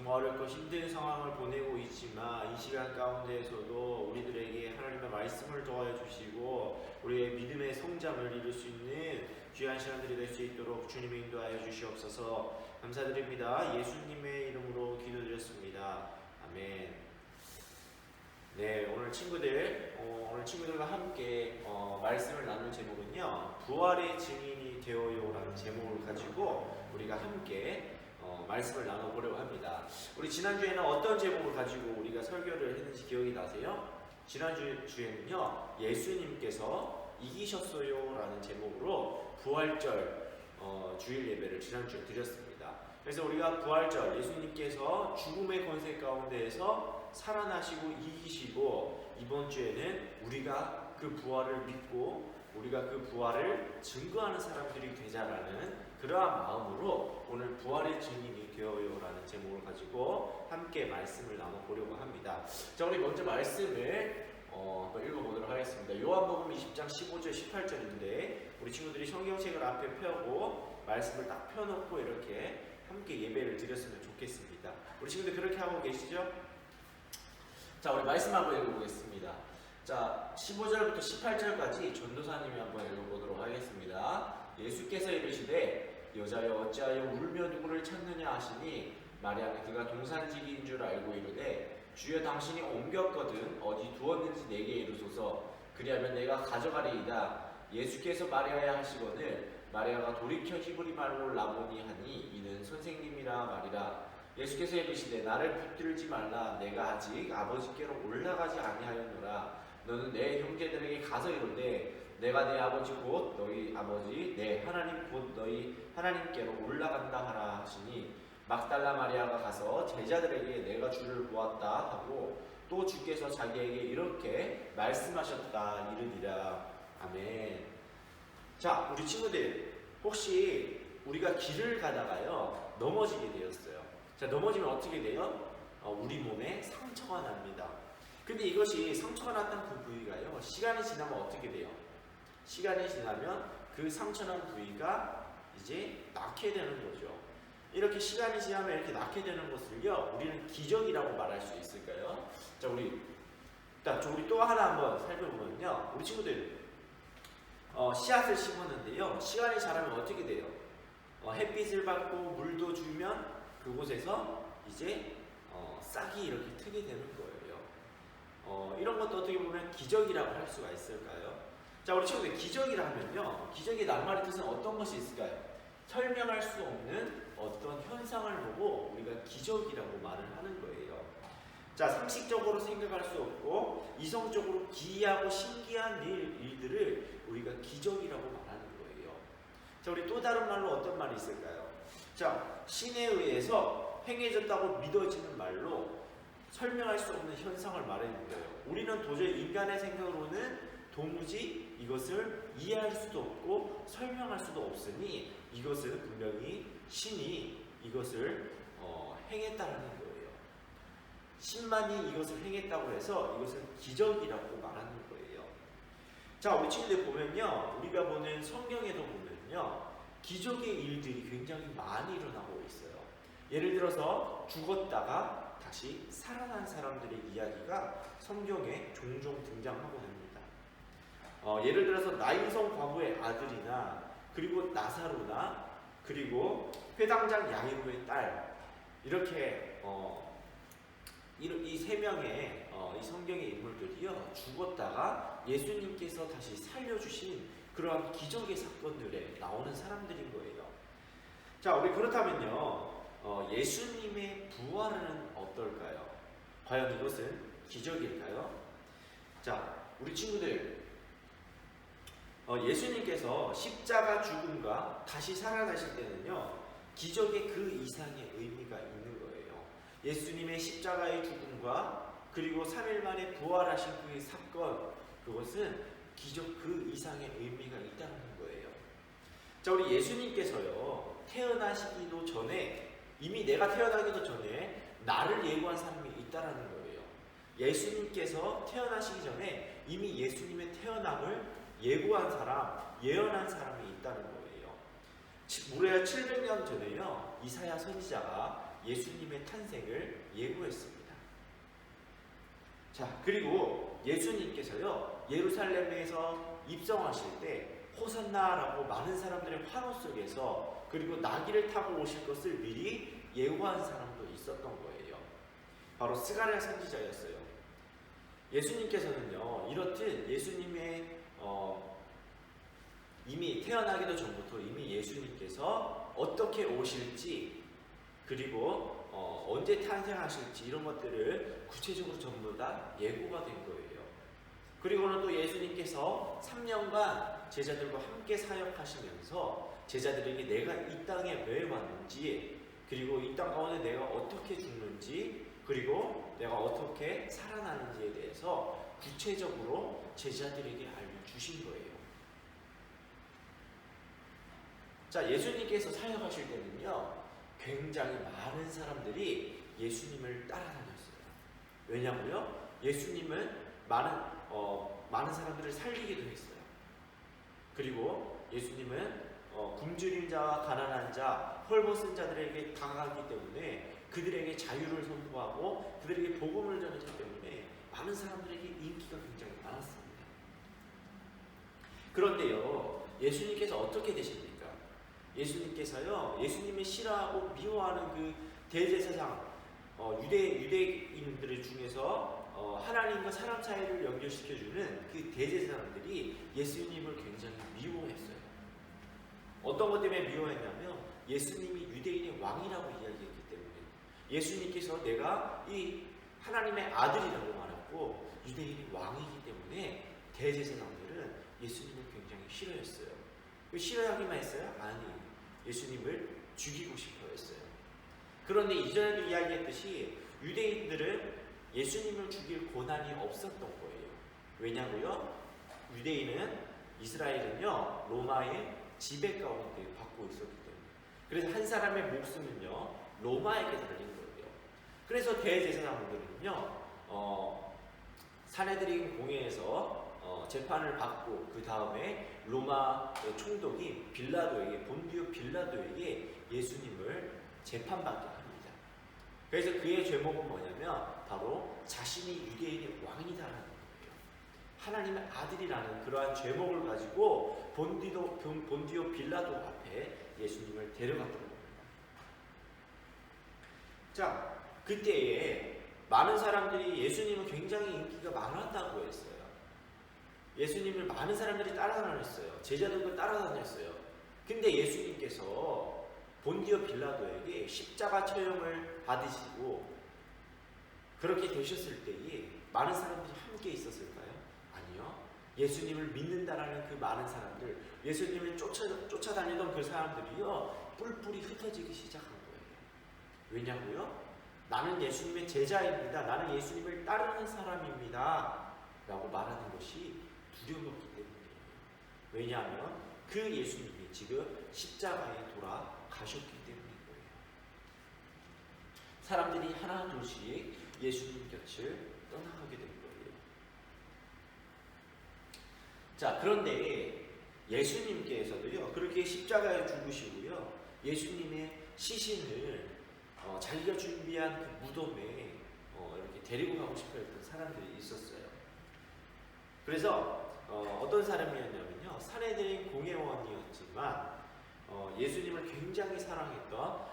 정말 어렵고 힘든 상황을 보내고 있지만 이 시간 가운데에서도 우리들에게 하나님의 말씀을 더하여 주시고 우리의 믿음의 성장을 이룰 수 있는 귀한 시간들이 될 수 있도록 주님의 인도하여 주시옵소서. 감사드립니다. 예수님의 이름으로 기도드렸습니다. 아멘. 네, 오늘 친구들과 함께 말씀을 나눌 제목은요, 부활의 증인이 되어요라는 제목을 가지고 우리가 함께 말씀을 나눠보려고 합니다. 우리 지난주에는 어떤 제목을 가지고 우리가 설교를 했는지 기억이 나세요? 지난주에는요, 예수님께서 이기셨어요 라는 제목으로 부활절 주일 예배를 지난주에 드렸습니다. 그래서 우리가 부활절, 예수님께서 죽음의 권세 가운데에서 살아나시고 이기시고, 이번 주에는 우리가 그 부활을 믿고 우리가 그 부활을 증거하는 사람들이 되자라는 그러한 마음으로 오늘 부활의 증인이 되어요 라는 제목을 가지고 함께 말씀을 나눠보려고 합니다. 자, 우리 먼저 말씀을 한번 읽어보도록 하겠습니다. 요한복음 20장 15절 18절인데 우리 친구들이 성경책을 앞에 펴고 말씀을 딱 펴놓고 이렇게 함께 예배를 드렸으면 좋겠습니다. 우리 친구들 그렇게 하고 계시죠? 자, 우리 말씀 한번 읽어보겠습니다. 자, 15절부터 18절까지 전도사님이 한번 읽어보도록 하겠습니다. 예수께서 이르시되 여자여 어찌하여 울며 누구를 찾느냐 하시니 마리아는 그가 동산지기인 줄 알고 이르되 주여 당신이 옮겼거든 어디 두었는지 내게 이르소서 그리하면 내가 가져가리이다. 예수께서 마리아에 하시거늘 마리아가 돌이켜 히브리 말로 라보니 하니 이는 선생님이라 말이라. 예수께서 이르시되 나를 붙들지 말라. 내가 아직 아버지께로 올라가지 아니하였노라. 너는 내 형제들에게 가서 이르되 내가 내 아버지 곧 너희 아버지 내 하나님 곧 너희 하나님께로 올라간다 하라 하시니 막달라 마리아가 가서 제자들에게 내가 주를 보았다 하고 또 주께서 자기에게 이렇게 말씀하셨다 이르니라. 아멘. 자, 우리 친구들 혹시 우리가 길을 가다가요 넘어지게 되었어요. 자, 넘어지면 어떻게 돼요? 우리 몸에 상처가 납니다. 근데 이것이 상처가 났던 그 부위가요 시간이 지나면 어떻게 돼요? 시간이 지나면 그 상처난 부위가 이제 낫게 되는 거죠. 이렇게 시간이 지나면 이렇게 낫게 되는 것을요 우리는 기적이라고 말할 수 있을까요? 자, 우리 또 하나 한번 살펴보면요, 우리 친구들 씨앗을 심었는데요, 시간이 지나면 어떻게 돼요? 햇빛을 받고 물도 주면 그곳에서 이제 싹이 이렇게 트게 되는 거예요. 이런 것도 어떻게 보면 기적이라고 할 수가 있을까요? 자, 우리 친구들 기적이라 하면요, 기적의 낱말의 뜻은 어떤 것이 있을까요? 설명할 수 없는 어떤 현상을 보고 우리가 기적이라고 말을 하는 거예요. 자, 상식적으로 생각할 수 없고 이성적으로 기이하고 신기한 일들을 우리가 기적이라고 말하는 거예요. 자, 우리 또 다른 말로 어떤 말이 있을까요? 자, 신에 의해서 행해졌다고 믿어지는 말로 설명할 수 없는 현상을 말하는 거예요. 우리는 도저히 인간의 생각으로는 도무지 이것을 이해할 수도 없고 설명할 수도 없으니 이것은 분명히 신이 이것을 행했다는 거예요. 신만이 이것을 행했다고 해서 이것은 기적이라고 말하는 거예요. 자, 우리 친구들 보면요, 우리가 보는 성경에도 보면요 기적의 일들이 굉장히 많이 일어나고 있어요. 예를 들어서 죽었다가 다시 살아난 사람들의 이야기가 성경에 종종 등장하고 합니다. 예를 들어서 나인성 과부의 아들이나 그리고 나사로나 그리고 회당장 야이로의 딸, 이렇게 이 세 명의 이 성경의 인물들이요 죽었다가 예수님께서 다시 살려주신 그러한 기적의 사건들에 나오는 사람들인 거예요. 자, 우리 그렇다면요 예수님의 부활은 어떨까요? 과연 이것은 기적일까요? 자, 우리 친구들 예수님께서 십자가 죽음과 다시 살아나실 때는요 기적의 그 이상의 의미가 있는 거예요. 예수님의 십자가의 죽음과 그리고 3일 만에 부활하신 그 사건, 그것은 기적 그 이상의 의미가 있다는 거예요. 자, 우리 예수님께서요 태어나시기도 전에, 이미 내가 태어나기도 전에 나를 예고한 사람이 있다는 거예요. 예수님께서 태어나시기 전에 이미 예수님의 태어남을 예고한 사람, 예언한 사람이 있다는 거예요. 무려 700년 전에요 이사야 선지자가 예수님의 탄생을 예고했습니다. 자, 그리고 예수님께서요, 예루살렘에서 입성하실 때 호산나라고 많은 사람들의 환호 속에서 그리고 나귀를 타고 오실 것을 미리 예고한 사람도 있었던 거예요. 바로 스가랴 선지자였어요. 예수님께서는요, 이렇듯 예수님의 이미 태어나기도 전부터 이미 예수님께서 어떻게 오실지 그리고 언제 탄생하실지 이런 것들을 구체적으로 전부 다 예고가 된 거예요. 그리고는 또 예수님께서 3년간 제자들과 함께 사역하시면서 제자들에게 내가 이 땅에 왜 왔는지 그리고 이 땅 가운데 내가 어떻게 죽는지 그리고 내가 어떻게 살아나는지에 대해서 구체적으로 제자들에게 알려주신 거예요. 자, 예수님께서 사역하실 때는요, 굉장히 많은 사람들이 예수님을 따라다녔어요. 왜냐고요? 예수님은 많은 사람들을 살리기도 했어요. 그리고 예수님은 굶주린 자와 가난한 자, 헐벗은 자들에게 다가가기 때문에 그들에게 자유를 선포하고 그들에게 복음을 전했기 때문에 많은 사람들에게 인기가 굉장히 많았습니다. 그런데요, 예수님께서 어떻게 되십니까? 예수님께서요, 예수님이 싫어하고 미워하는 그 대제사장 유대인들 중에서 하나님과 사람 사이를 연결시켜주는 그 대제사장들이 예수님을 굉장히 미워했어요. 어떤 것 때문에 미워했냐면 예수님이 유대인의 왕이라고 이야기했기 때문에 예수님께서 내가 이 하나님의 아들이라고 말했고 유대인의 왕이기 때문에 대제사장들은 예수님을 굉장히 싫어했어요. 싫어하기만 했어요? 아니, 예수님을 죽이고 싶어 했어요. 그런데 이전에도 이야기했듯이 유대인들은 예수님을 죽일 권한이 없었던 거예요. 왜냐고요? 유대인은 이스라엘은요, 로마의 지배 가운데 받고 있었기 때문에. 그래서 한 사람의 목숨은요, 로마에게 달린 거예요. 그래서 대제사장들은요, 사내들인 공회에서 재판을 받고 그 다음에 로마의 총독인 빌라도에게, 본디오 빌라도에게 예수님을 재판받게 합니다. 그래서 그의 죄목은 뭐냐면 바로 자신이 유대인의 왕이다라는 거예요. 하나님의 아들이라는 그러한 죄목을 가지고 본디오 빌라도 앞에 예수님을 데려갔던 겁니다. 자, 그때에 많은 사람들이 예수님은 굉장히 인기가 많았다고 했어요. 예수님을 많은 사람들이 따라다녔어요. 제자들도 따라다녔어요. 근데 예수님께서 본디오 빌라도에게 십자가 처형을 받으시고 그렇게 되셨을 때에 많은 사람들이 함께 있었을까요? 아니요. 예수님을 믿는다라는 그 많은 사람들, 예수님을 쫓아다니던 그 사람들이요, 뿔뿔이 흩어지기 시작한 거예요. 왜냐고요? 나는 예수님의 제자입니다. 나는 예수님을 따르는 사람입니다. 라고 말하는 것이 두려웠기 때문이에요. 왜냐하면 그 예수님이 지금 십자가에 돌아가셨기 때문인 거예요. 사람들이 하나둘씩 예수님 곁을 떠나가게 된 거예요. 자, 그런데 예수님께서도요, 그렇게 십자가에 죽으시고요, 예수님의 시신을 자기가 준비한 그 무덤에 이렇게 데리고 가고 싶어 했던 사람들이 있었어요. 그래서 어떤 사람이었냐면요, 사내들인 공회원이었지만 예수님을 굉장히 사랑했던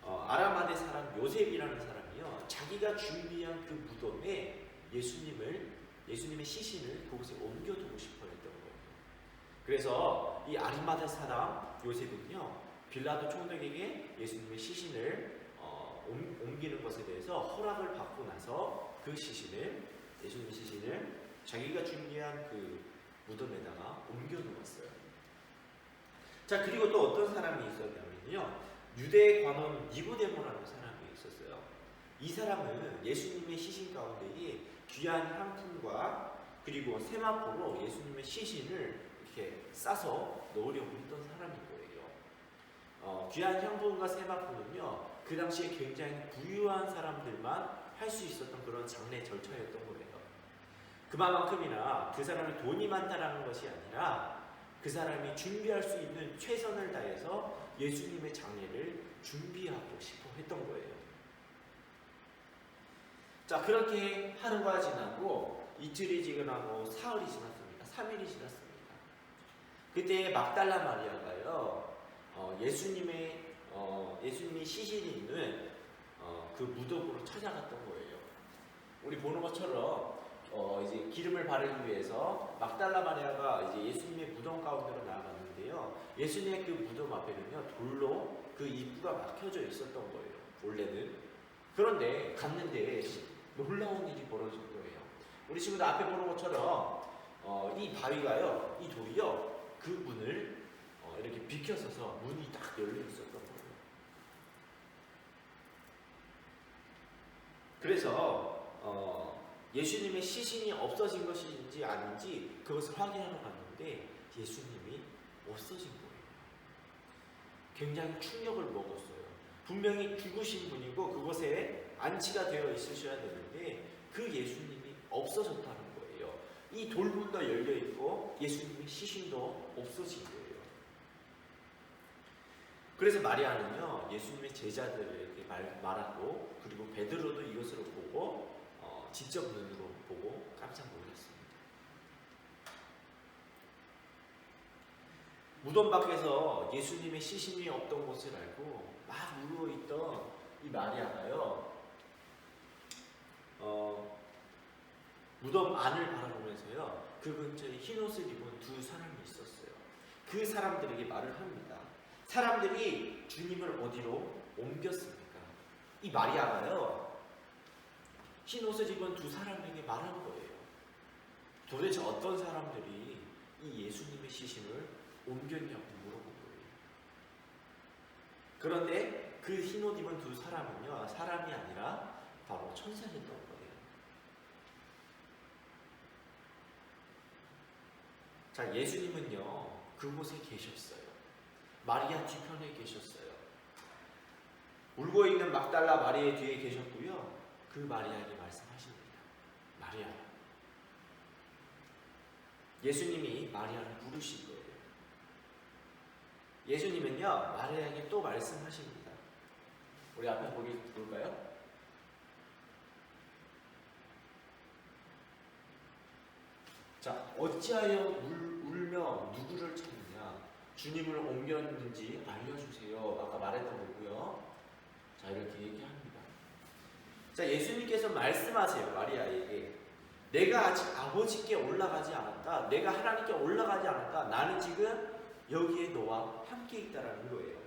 아라마대 사람 요셉이라는 사람이요, 자기가 준비한 그 무덤에 예수님의 시신을 그곳에 옮겨두고 싶어 했던 거예요. 그래서 이 아리마대 사람 요셉은요, 빌라도 총독에게 예수님의 시신을 옮기는 것에 대해서 허락을 받고 나서 그 예수님의 시신을 자기가 준비한 그 무덤에다가 옮겨 놓았어요. 자, 그리고 또 어떤 사람이 있었냐면요, 유대 관원 니고데모라는 사람이 있었어요. 이 사람은 예수님의 시신 가운데에 귀한 향품과 그리고 세마포로 예수님의 시신을 이렇게 싸서 넣으려고 했던 사람인 거예요. 귀한 향품과 세마포는요, 그 당시에 굉장히 부유한 사람들만 할 수 있었던 그런 장례 절차였던 거예요. 그만큼이나 그 사람이 돈이 많다라는 것이 아니라 그 사람이 준비할 수 있는 최선을 다해서 예수님의 장례를 준비하고 싶어 했던 거예요. 자, 그렇게 하루가 지나고 이틀이 지나고 사흘이 지났습니다. 3일이 지났습니다. 그때 막달라 마리아가요, 예수님이 시신이 있는 그 무덤으로 찾아갔던 거예요. 우리 보는 것처럼 이제 기름을 바르기 위해서 막달라 마리아가 이제 예수님의 무덤 가운데로 나아갔는데요. 예수님의 그 무덤 앞에는요, 돌로 그 입구가 막혀져 있었던 거예요. 원래는. 그런데 갔는데 놀라운 일이 벌어진 거예요. 우리 친구들 앞에 보는 것처럼 이 바위가요, 이 돌이요, 그 문을 이렇게 비켜서서 문이 딱 열려 있었던 거예요. 그래서 예수님의 시신이 없어진 것인지 아닌지 그것을 확인하러 갔는데 예수님이 없어진 거예요. 굉장히 충격을 먹었어요. 분명히 죽으신 분이고 그곳에 안치가 되어 있으셔야 되는데 그 예수님이 없어졌다는 거예요. 이 돌문도 열려 있고 예수님의 시신도 없어진 거예요. 그래서 마리아는요, 예수님의 제자들에게 말하고, 그리고 베드로도 이것을 보고 직접 눈으로 보고 깜짝 놀랐습니다. 무덤 밖에서 예수님의 시신이 없던 것을 알고 막 누워있던 이 마리아가요, 무덤 안을 바라보면서요, 그 근처에 흰 옷을 입은 두 사람이 있었어요. 그 사람들에게 말을 합니다. 사람들이 주님을 어디로 옮겼습니까? 이 마리아가요, 흰 옷을 입은 두 사람에게 말한 거예요. 도대체 어떤 사람들이 이 예수님의 시신을 옮겼냐고 물어본 거예요. 그런데 그 흰 옷 입은 두 사람은요, 사람이 아니라 바로 천사였던 거예요. 자, 예수님은요, 그곳에 계셨어요. 마리아 뒤편에 계셨어요. 울고 있는 막달라 마리아의 뒤에 계셨고요. 그 마리아에게 말씀하십니다. 마리아. 예수님이 마리아를 부르신 거예요. 예수님은요, 마리아에게 또 말씀하십니다. 우리 앞에 볼까요? 자, 어찌하여 울며 누구를 찾느냐? 주님을 옮겼는지 알려주세요. 아까 말했던 거고요. 자, 이렇게 얘기합니다. 자, 예수님께서 말씀하세요. 마리아에게. 내가 아직 아버지께 올라가지 않았다. 내가 하나님께 올라가지 않았다. 나는 지금 여기에 너와 함께 있다라는 거예요.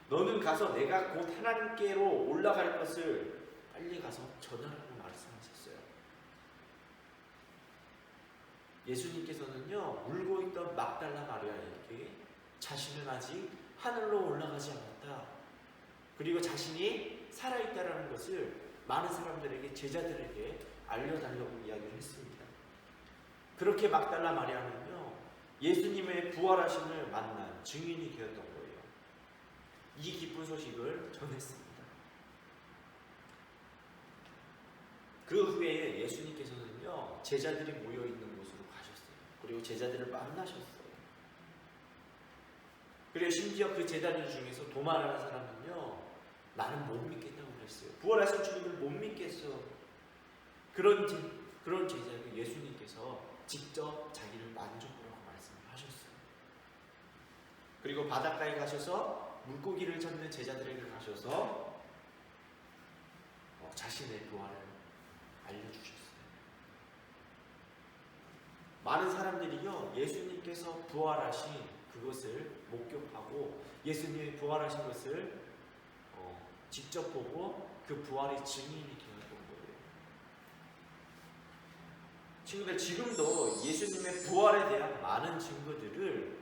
너는 가서 내가 곧 하나님께로 올라갈 것을 빨리 가서 전하라고 말씀하셨어요. 예수님께서는요, 울고 있던 막달라 마리아에게 자신은 아직 하늘로 올라가지 않았다. 그리고 자신이 살아있다라는 것을 많은 사람들에게, 제자들에게 알려달라고 이야기를 했습니다. 그렇게 막달라 마리아는요, 예수님의 부활하심을 만난 증인이 되었던 거예요. 이 기쁜 소식을 전했습니다. 그 후에 예수님께서는요, 제자들이 모여있는 곳으로 가셨어요. 그리고 제자들을 만나셨어요. 그리고 심지어 그 제자들 중에서 도마라는 사람은요, 나는 못 믿겠다고 그랬어요. 부활하신 주님을 못 믿겠어. 그런 제자에게 예수님께서 직접 자기를 만져보라고 말씀을 하셨어요. 그리고 바닷가에 가셔서 물고기를 잡는 제자들에게 가셔서 자신의 부활을 알려주셨어요. 많은 사람들이요, 예수님께서 부활하신 그것을 목격하고 예수님이 부활하신 것을 직접 보고 그 부활의 증인이 되었던 거예요. 친구들, 지금도 예수님의 부활에 대한 많은 증거들을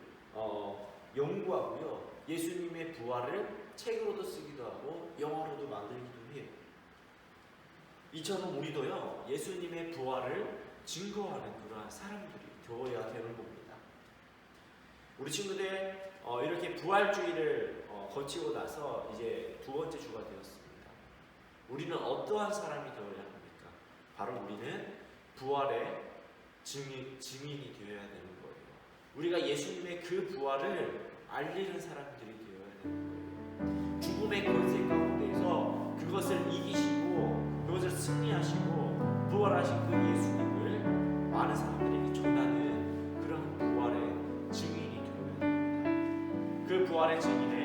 연구하고요, 예수님의 부활을 책으로도 쓰기도 하고 영화로도 만들기도 해요. 이처럼 우리도요, 예수님의 부활을 증거하는 그러한 사람들이 되어야 되는 겁니다. 우리 친구들 이렇게 부활주의를 거치고 나서 이제 두 번째 주가 되었습니다. 우리는 어떠한 사람이 되어야 합니까? 바로 우리는 부활의 증인이 되어야 되는 거예요. 우리가 예수님의 그 부활을 알리는 사람들이 되어야 되는 거예요. 죽음의 권세 가운데에서 그것을 이기시고 그것을 승리하시고 부활하신 그 예수님을 많은 사람들에게 전하는 그런 부활의 증인이 되어야 됩니다. 그 부활의 증인을